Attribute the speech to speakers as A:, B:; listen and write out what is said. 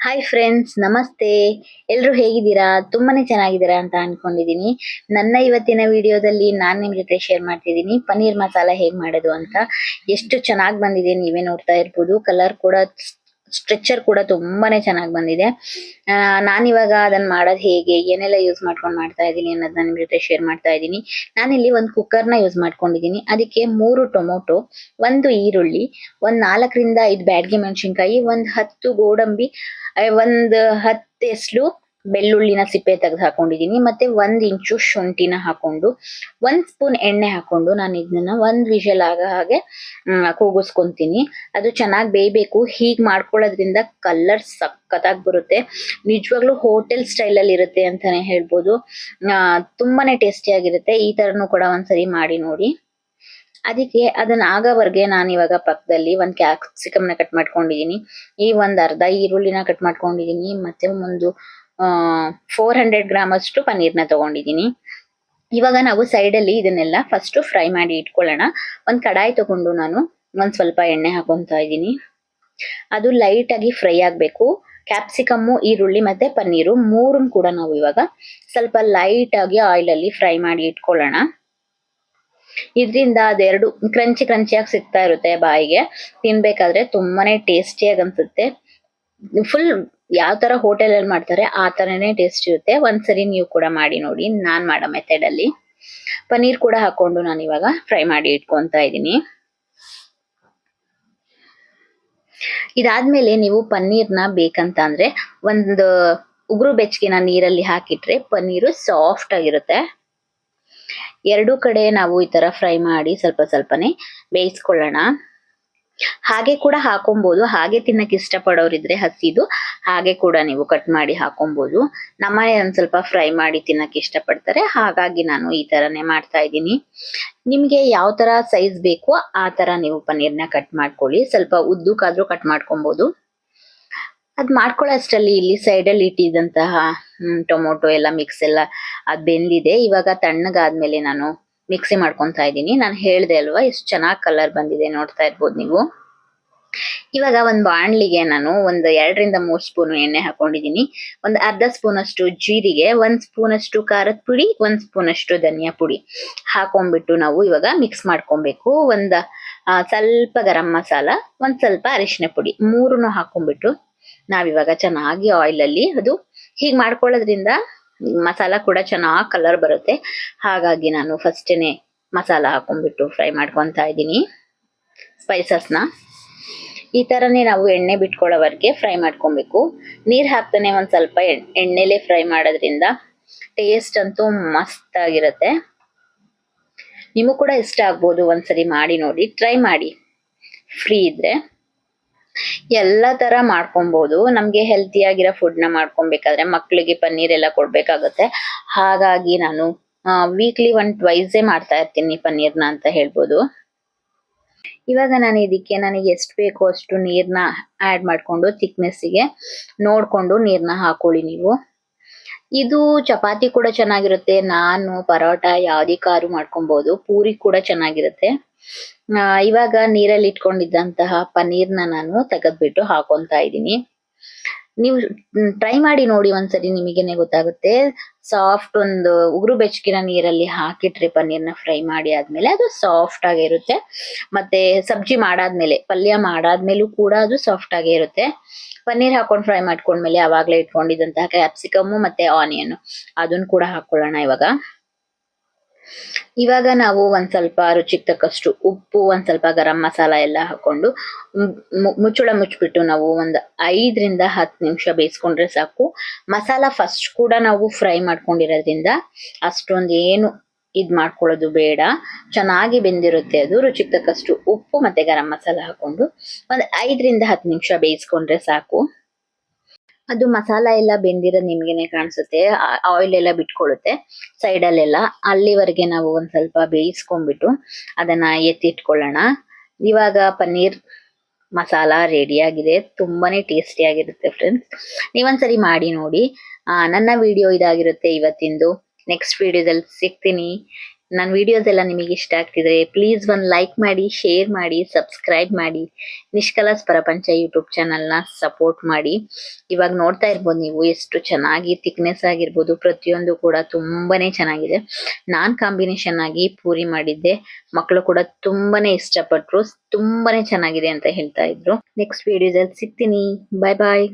A: Hi friends, ನಮಸ್ತೆ. ಎಲ್ಲರೂ ಹೇಗಿದ್ದೀರಾ? ತುಂಬಾನೇ ಚೆನ್ನಾಗಿದ್ದೀರಾ ಅಂತ ಅನ್ಕೊಂಡಿದೀನಿ. ನನ್ನ ಇವತ್ತಿನ ವಿಡಿಯೋದಲ್ಲಿ ನಾನು ನಿಮ್ ಜೊತೆ ಶೇರ್ ಮಾಡ್ತಿದ್ದೀನಿ ಪನ್ನೀರ್ ಮಸಾಲ ಹೇಗ್ ಮಾಡೋದು ಅಂತ. ಎಷ್ಟು ಚೆನ್ನಾಗಿ ಬಂದಿದೆ ನೀವೇ ನೋಡ್ತಾ ಇರ್ಬೋದು. ಕಲರ್ ಕೂಡ ಸ್ಟ್ರಕ್ಚರ್ ಕೂಡ ತುಂಬಾನೇ ಚೆನ್ನಾಗಿ ಬಂದಿದೆ. ನಾನಿವಾಗ ಅದನ್ನ ಮಾಡೋದು ಹೇಗೆ, ಏನೆಲ್ಲ ಯೂಸ್ ಮಾಡ್ಕೊಂಡು ಮಾಡ್ತಾ ಇದ್ದೀನಿ ಅನ್ನೋದನ್ನ ನಿಮ್ ಜೊತೆ ಶೇರ್ ಮಾಡ್ತಾ ಇದ್ದೀನಿ. ನಾನಿಲ್ಲಿ ಒಂದು ಕುಕ್ಕರ್ನ ಯೂಸ್ ಮಾಡ್ಕೊಂಡಿದ್ದೀನಿ. ಅದಕ್ಕೆ 3 ಟೊಮೊಟೊ, 1 ಈರುಳ್ಳಿ, ಒಂದ್ 4ರಿಂದ 5 ಬ್ಯಾಡಗಿ ಮೆಣಸಿನ್ಕಾಯಿ, ಒಂದ್ 10 ಗೋಡಂಬಿ, ಒಂದ್ 10 ಎಸ್ಲು ಬೆಳ್ಳುಳ್ಳಿನ ಸಿಪ್ಪೆ ತೆಗೆದು ಹಾಕೊಂಡಿದೀನಿ. ಮತ್ತೆ 1 ಇಂಚು ಶುಂಠಿನ ಹಾಕೊಂಡು 1 ಸ್ಪೂನ್ ಎಣ್ಣೆ ಹಾಕೊಂಡು ನಾನು ಇದನ್ನ 1 ವಿಷಲ್ ಆಗ ಹಾಗೆ ಕೂಗಿಸ್ಕೊಂತೀನಿ. ಅದು ಚೆನ್ನಾಗಿ ಬೇಯಬೇಕು. ಹೀಗ್ ಮಾಡ್ಕೊಳ್ಳೋದ್ರಿಂದ ಕಲರ್ ಸಖತ್ತಾಗಿ ಬರುತ್ತೆ. ನಿಜವಾಗ್ಲೂ ಹೋಟೆಲ್ ಸ್ಟೈಲ್ ಅಲ್ಲಿ ಇರುತ್ತೆ ಅಂತಾನೆ ಹೇಳ್ಬೋದು. ತುಂಬಾನೇ ಟೇಸ್ಟಿ ಆಗಿರುತ್ತೆ. ಈ ತರನು ಕೂಡ ಒಂದ್ಸರಿ ಮಾಡಿ ನೋಡಿ. ಅದಕ್ಕೆ ಅದನ್ನ ಆಗವರೆಗೆ ನಾನು ಇವಾಗ ಪಕ್ಕದಲ್ಲಿ ಒಂದು ಕ್ಯಾಪ್ಸಿಕಮ್ನ ಕಟ್ ಮಾಡ್ಕೊಂಡಿದೀನಿ. ಒಂದ್ ಅರ್ಧ ಈರುಳ್ಳಿನ ಕಟ್ ಮಾಡ್ಕೊಂಡಿದೀನಿ. ಮತ್ತೆ ಒಂದು 400 ಗ್ರಾಮ್ ಅಷ್ಟು ಪನ್ನೀರ್ನ ತಗೊಂಡಿದೀನಿ. ಇವಾಗ ನಾವು ಸೈಡ್ ಅಲ್ಲಿ ಇದನ್ನೆಲ್ಲ ಫಸ್ಟ್ ಫ್ರೈ ಮಾಡಿ ಇಟ್ಕೊಳ್ಳೋಣ. ಒಂದ್ ಕಡಾಯಿ ತಗೊಂಡು ನಾನು ಒಂದ್ ಸ್ವಲ್ಪ ಎಣ್ಣೆ ಹಾಕೊಂತಾ ಇದ್ದೀನಿ. ಅದು ಲೈಟ್ ಆಗಿ ಫ್ರೈ ಆಗ್ಬೇಕು. ಕ್ಯಾಪ್ಸಿಕಮ್ಮು, ಈರುಳ್ಳಿ ಮತ್ತೆ ಪನ್ನೀರು ಮೂರನ್ ಕೂಡ ನಾವು ಇವಾಗ ಸ್ವಲ್ಪ ಲೈಟ್ ಆಗಿ ಆಯಿಲ್ ಅಲ್ಲಿ ಫ್ರೈ ಮಾಡಿ ಇಟ್ಕೊಳ್ಳೋಣ. ಇದ್ರಿಂದ ಅದೆರಡು ಕ್ರಂಚಿಯಾಗಿ ಸಿಗ್ತಾ ಇರುತ್ತೆ ಬಾಯಿಗೆ. ತಿನ್ಬೇಕಾದ್ರೆ ತುಂಬಾನೇ ಟೇಸ್ಟಿಯಾಗಿ ಅನ್ಸುತ್ತೆ. ಫುಲ್ ಯಾವ ತರ ಹೋಟೆಲ್ ಅಲ್ಲಿ ಮಾಡ್ತಾರೆ ಆ ತರನೇ ಟೇಸ್ಟ್ ಇರುತ್ತೆ. ಒಂದ್ಸರಿ ನೀವು ಕೂಡ ಮಾಡಿ ನೋಡಿ ನಾನ್ ಮಾಡೋ ಮೆಥಡ್ ಅಲ್ಲಿ. ಪನ್ನೀರ್ ಕೂಡ ಹಾಕೊಂಡು ನಾನು ಇವಾಗ ಫ್ರೈ ಮಾಡಿ ಇಟ್ಕೊಂತಾ ಇದ್ದೀನಿ. ಇದಾದ್ಮೇಲೆ ನೀವು ಪನ್ನೀರ್ನ ಬೇಕಂತ ಅಂದ್ರೆ ಒಂದು ಉಗುರು ಬೆಚ್ಚಗಿನ ನೀರಲ್ಲಿ ಹಾಕಿಟ್ರೆ ಪನ್ನೀರು ಸಾಫ್ಟ್ ಆಗಿರುತ್ತೆ. ಎರಡೂ ಕಡೆ ನಾವು ಈ ತರ ಫ್ರೈ ಮಾಡಿ ಸ್ವಲ್ಪ ಸ್ವಲ್ಪನೇ ಬೇಯಿಸ್ಕೊಳ್ಳೋಣ. ಹಾಗೆ ಕೂಡ ಹಾಕೊಬಹುದು. ಹಾಗೆ ತಿನ್ನಕ್ ಇಷ್ಟಪಡೋರಿದ್ರೆ ಹಸಿದು ಹಾಗೆ ಕೂಡ ನೀವು ಕಟ್ ಮಾಡಿ ಹಾಕೊಬಹುದು. ನಮ್ಮನೆ ಒಂದ್ ಸ್ವಲ್ಪ ಫ್ರೈ ಮಾಡಿ ತಿನ್ನಕ್ ಇಷ್ಟಪಡ್ತಾರೆ, ಹಾಗಾಗಿ ನಾನು ಈ ತರನೇ ಮಾಡ್ತಾ ಇದ್ದೀನಿ. ನಿಮ್ಗೆ ಯಾವ ತರ ಸೈಜ್ ಬೇಕು ಆ ತರ ನೀವು ಪನ್ನೀರ್ನ ಕಟ್ ಮಾಡ್ಕೊಳ್ಳಿ. ಸ್ವಲ್ಪ ಉದ್ದಕ್ಕಾದ್ರೂ ಕಟ್ ಮಾಡ್ಕೊಬಹುದು. ಅದ್ ಮಾಡ್ಕೊಳ್ಳೋ ಅಷ್ಟರಲ್ಲಿ ಇಲ್ಲಿ ಸೈಡ್ ಅಲ್ಲಿ ಇಟ್ಟಿದ್ದಂತಹ ಟೊಮೊಟೊ ಎಲ್ಲ ಮಿಕ್ಸ್ ಎಲ್ಲ ಅದ್ ಬೆಂದಿದೆ. ಇವಾಗ ತಣ್ಣಗಾದ್ಮೇಲೆ ನಾನು ಮಿಕ್ಸಿ ಮಾಡ್ಕೊಂತಾ ಇದ್ದೀನಿ. ನಾನು ಹೇಳ್ದೆ ಅಲ್ವಾ ಎಷ್ಟು ಚೆನ್ನಾಗಿ ಕಲರ್ ಬಂದಿದೆ, ನೋಡ್ತಾ ಇರ್ಬೋದು ನೀವು. ಇವಾಗ ಒಂದ್ ಬಾಣ್ಲಿಗೆ ನಾನು ಒಂದ್ 2ರಿಂದ 3 ಸ್ಪೂನ್ ಎಣ್ಣೆ ಹಾಕೊಂಡಿದೀನಿ. ಒಂದ್ ಅರ್ಧ ಸ್ಪೂನ್ ಅಷ್ಟು ಜೀರಿಗೆ, 1 ಸ್ಪೂನ್ ಅಷ್ಟು ಖಾರದ ಪುಡಿ, 1 ಸ್ಪೂನ್ ಅಷ್ಟು ಧನಿಯಾ ಪುಡಿ ಹಾಕೊಂಡ್ಬಿಟ್ಟು ನಾವು ಇವಾಗ ಮಿಕ್ಸ್ ಮಾಡ್ಕೊಬೇಕು. ಸ್ವಲ್ಪ ಗರಂ ಮಸಾಲ, ಒಂದ್ ಸ್ವಲ್ಪ ಅರಿಶಿನ ಪುಡಿ, ಮೂರನ್ನು ಹಾಕೊಂಡ್ಬಿಟ್ಟು ನಾವಿವಾಗ ಚೆನ್ನಾಗಿ ಆಯಿಲ್ ಅಲ್ಲಿ ಅದು ಹೀಗ್ ಮಾಡ್ಕೊಳ್ಳೋದ್ರಿಂದ ಮಸಾಲ ಕೂಡ ಚೆನ್ನಾಗಿ ಕಲರ್ ಬರುತ್ತೆ. ಹಾಗಾಗಿ ನಾನು ಫಸ್ಟೇನೆ ಮಸಾಲ ಹಾಕೊಂಡ್ಬಿಟ್ಟು ಫ್ರೈ ಮಾಡ್ಕೊಂತಾ ಇದ್ದೀನಿ ಸ್ಪೈಸಸ್ನ. ಈ ತರನೇ ನಾವು ಎಣ್ಣೆ ಬಿಟ್ಕೊಳ್ಳೋವರೆಗೆ ಫ್ರೈ ಮಾಡ್ಕೊಬೇಕು. ನೀರ್ ಹಾಕ್ತಾನೆ ಒಂದ್ ಸ್ವಲ್ಪ ಎಣ್ಣೆಲೆ ಫ್ರೈ ಮಾಡೋದ್ರಿಂದ ಟೇಸ್ಟ್ ಅಂತೂ ಮಸ್ತ್ ಆಗಿರುತ್ತೆ. ನಿಮಗೂ ಕೂಡ ಇಷ್ಟ ಆಗ್ಬೋದು. ಒಂದ್ಸರಿ ಮಾಡಿ ನೋಡಿ, ಟ್ರೈ ಮಾಡಿ. ಫ್ರೀ ಇದ್ರೆ ಎಲ್ಲಾ ತರ ಮಾಡ್ಕೊಬಹುದು. ನಮ್ಗೆ ಹೆಲ್ತಿ ಆಗಿರೋ ಫುಡ್ ನ ಮಾಡ್ಕೊಬೇಕಾದ್ರೆ ಮಕ್ಳಿಗೆ ಪನ್ನೀರ್ ಎಲ್ಲ ಕೊಡ್ಬೇಕಾಗತ್ತೆ. ಹಾಗಾಗಿ ನಾನು ವೀಕ್ಲಿ 1 ಟ್ವೈಸ್ ಮಾಡ್ತಾ ಇರ್ತೀನಿ ಪನ್ನೀರ್ನ ಅಂತ ಹೇಳ್ಬೋದು. ಇವಾಗ ನಾನು ಇದಕ್ಕೆ ನನಗೆ ಎಷ್ಟು ಬೇಕೋ ಅಷ್ಟು ನೀರ್ನ ಆಡ್ ಮಾಡ್ಕೊಂಡು ಥಿಕ್ನೆಸ್ಸಿಗೆ ನೋಡ್ಕೊಂಡು ನೀರ್ನ ಹಾಕೊಳ್ಳಿ ನೀವು. ಇದು ಚಪಾತಿ ಕೂಡ ಚೆನ್ನಾಗಿರುತ್ತೆ, ನಾನು ಪರೋಟ ಯಾವ್ದಕ್ಕಾದ್ರೂ ಮಾಡ್ಕೊಬಹುದು. ಪೂರಿ ಕೂಡ ಚೆನ್ನಾಗಿರುತ್ತೆ. ಇವಾಗ ನೀರಲ್ಲಿ ಇಟ್ಕೊಂಡಿದ್ದಂತಹ ಪನ್ನೀರ್ನ ನಾನು ತೆಗೆದ್ಬಿಟ್ಟು ಹಾಕೊಂತಾ ಇದ್ದೀನಿ. ನೀವು ಟ್ರೈ ಮಾಡಿ ನೋಡಿ ಒಂದ್ಸರಿ, ನಿಮಗೇನೆ ಗೊತ್ತಾಗುತ್ತೆ. ಸಾಫ್ಟ್ ಒಂದು ಉಗುರು ಬೆಚ್ಚಗಿನ ನೀರಲ್ಲಿ ಹಾಕಿಟ್ರೆ ಪನ್ನೀರ್ನ ಫ್ರೈ ಮಾಡಿ ಆದ್ಮೇಲೆ ಅದು ಸಾಫ್ಟ್ ಆಗೇ ಇರುತ್ತೆ. ಮತ್ತೆ ಸಬ್ಜಿ ಮಾಡಾದ್ಮೇಲೆ, ಪಲ್ಯ ಮಾಡಾದ್ಮೇಲೂ ಕೂಡ ಅದು ಸಾಫ್ಟ್ ಆಗೇ ಇರುತ್ತೆ. ಪನ್ನೀರ್ ಹಾಕೊಂಡು ಫ್ರೈ ಮಾಡ್ಕೊಂಡ್ಮೇಲೆ ಅವಾಗ್ಲೇ ಇಟ್ಕೊಂಡಿದ್ದಂತಹ ಕ್ಯಾಪ್ಸಿಕಮ್ ಮತ್ತೆ ಆನಿಯನ್ ಅದನ್ನ ಕೂಡ ಹಾಕೊಳ್ಳೋಣ ಇವಾಗ ನಾವು ಒಂದ್ ಸ್ವಲ್ಪ ರುಚಿಗೆ ತಕ್ಕಷ್ಟು ಉಪ್ಪು, ಒಂದ್ ಸ್ವಲ್ಪ ಗರಂ ಮಸಾಲ ಎಲ್ಲ ಹಾಕೊಂಡು ಮುಚ್ಚಳ ಮುಚ್ಚಿಬಿಟ್ಟು ನಾವು ಒಂದ್ 5ರಿಂದ 10 ನಿಮಿಷ ಬೇಯಿಸ್ಕೊಂಡ್ರೆ ಸಾಕು. ಮಸಾಲ ಫಸ್ಟ್ ಕೂಡ ನಾವು ಫ್ರೈ ಮಾಡ್ಕೊಂಡಿರೋದ್ರಿಂದ ಅಷ್ಟೊಂದು ಏನು ಇದ್ ಮಾಡ್ಕೊಳ್ಳೋದು ಬೇಡ, ಚೆನ್ನಾಗಿ ಬೆಂದಿರುತ್ತೆ ಅದು. ರುಚಿಗೆ ತಕ್ಕಷ್ಟು ಉಪ್ಪು ಮತ್ತೆ ಗರಂ ಮಸಾಲ ಹಾಕೊಂಡು ಒಂದ್ 5ರಿಂದ 10 ನಿಮಿಷ ಬೇಯಿಸ್ಕೊಂಡ್ರೆ ಸಾಕು. ಅದು ಮಸಾಲ ಎಲ್ಲ ಬೆಂದಿರೋದು ನಿಮ್ಗೆನೆ ಕಾಣಿಸುತ್ತೆ. ಆಯಿಲ್ ಎಲ್ಲ ಬಿಟ್ಕೊಳ್ಳುತ್ತೆ ಸೈಡ್ ಅಲ್ಲೆಲ್ಲ. ಅಲ್ಲಿವರೆಗೆ ನಾವು ಒಂದ್ ಸ್ವಲ್ಪ ಬೇಯಿಸ್ಕೊಂಡ್ಬಿಟ್ಟು ಅದನ್ನ ಎತ್ತಿಟ್ಕೊಳ್ಳೋಣ. ಇವಾಗ ಪನ್ನೀರ್ ಮಸಾಲ ರೆಡಿ ಆಗಿದೆ. ತುಂಬಾನೇ ಟೇಸ್ಟಿ ಆಗಿರುತ್ತೆ ಫ್ರೆಂಡ್ಸ್. ನೀವೊಂದ್ಸರಿ ಮಾಡಿ ನೋಡಿ. ನನ್ನ ವಿಡಿಯೋ ಇದಾಗಿರುತ್ತೆ ಇವತ್ತಿಂದು. ನೆಕ್ಸ್ಟ್ ವಿಡಿಯೋದಲ್ಲಿ ಸಿಗ್ತೀನಿ. ನನ್ನ ವಿಡಿಯೋಸ್ ಎಲ್ಲ ನಿಮಗೆ ಇಷ್ಟ ಆಗ್ತಿದ್ರೆ ಪ್ಲೀಸ್ ಒಂದು ಲೈಕ್ ಮಾಡಿ, ಶೇರ್ ಮಾಡಿ, ಸಬ್ಸ್ಕ್ರೈಬ್ ಮಾಡಿ. ನಿಷ್ಕಲಸ್ ಪ್ರಪಂಚ ಯೂಟ್ಯೂಬ್ ಚಾನಲ್ನ ಸಪೋರ್ಟ್ ಮಾಡಿ. ಇವಾಗ ನೋಡ್ತಾ ಇರ್ಬೋದು ನೀವು ಎಷ್ಟು ಚೆನ್ನಾಗಿ ಥಿಕ್ನೆಸ್ ಆಗಿರ್ಬೋದು ಪ್ರತಿಯೊಂದು ಕೂಡ ತುಂಬಾನೇ ಚೆನ್ನಾಗಿದೆ. ನಾನ್ ಕಾಂಬಿನೇಷನ್ ಆಗಿ ಪೂರಿ ಮಾಡಿದ್ದೆ, ಮಕ್ಕಳು ಕೂಡ ತುಂಬಾನೇ ಇಷ್ಟಪಟ್ರು, ತುಂಬಾನೇ ಚೆನ್ನಾಗಿದೆ ಅಂತ ಹೇಳ್ತಾ ಇದ್ರು. ನೆಕ್ಸ್ಟ್ ವಿಡಿಯೋದಲ್ಲಿ ಸಿಗ್ತೀನಿ. ಬಾಯ್ ಬಾಯ್.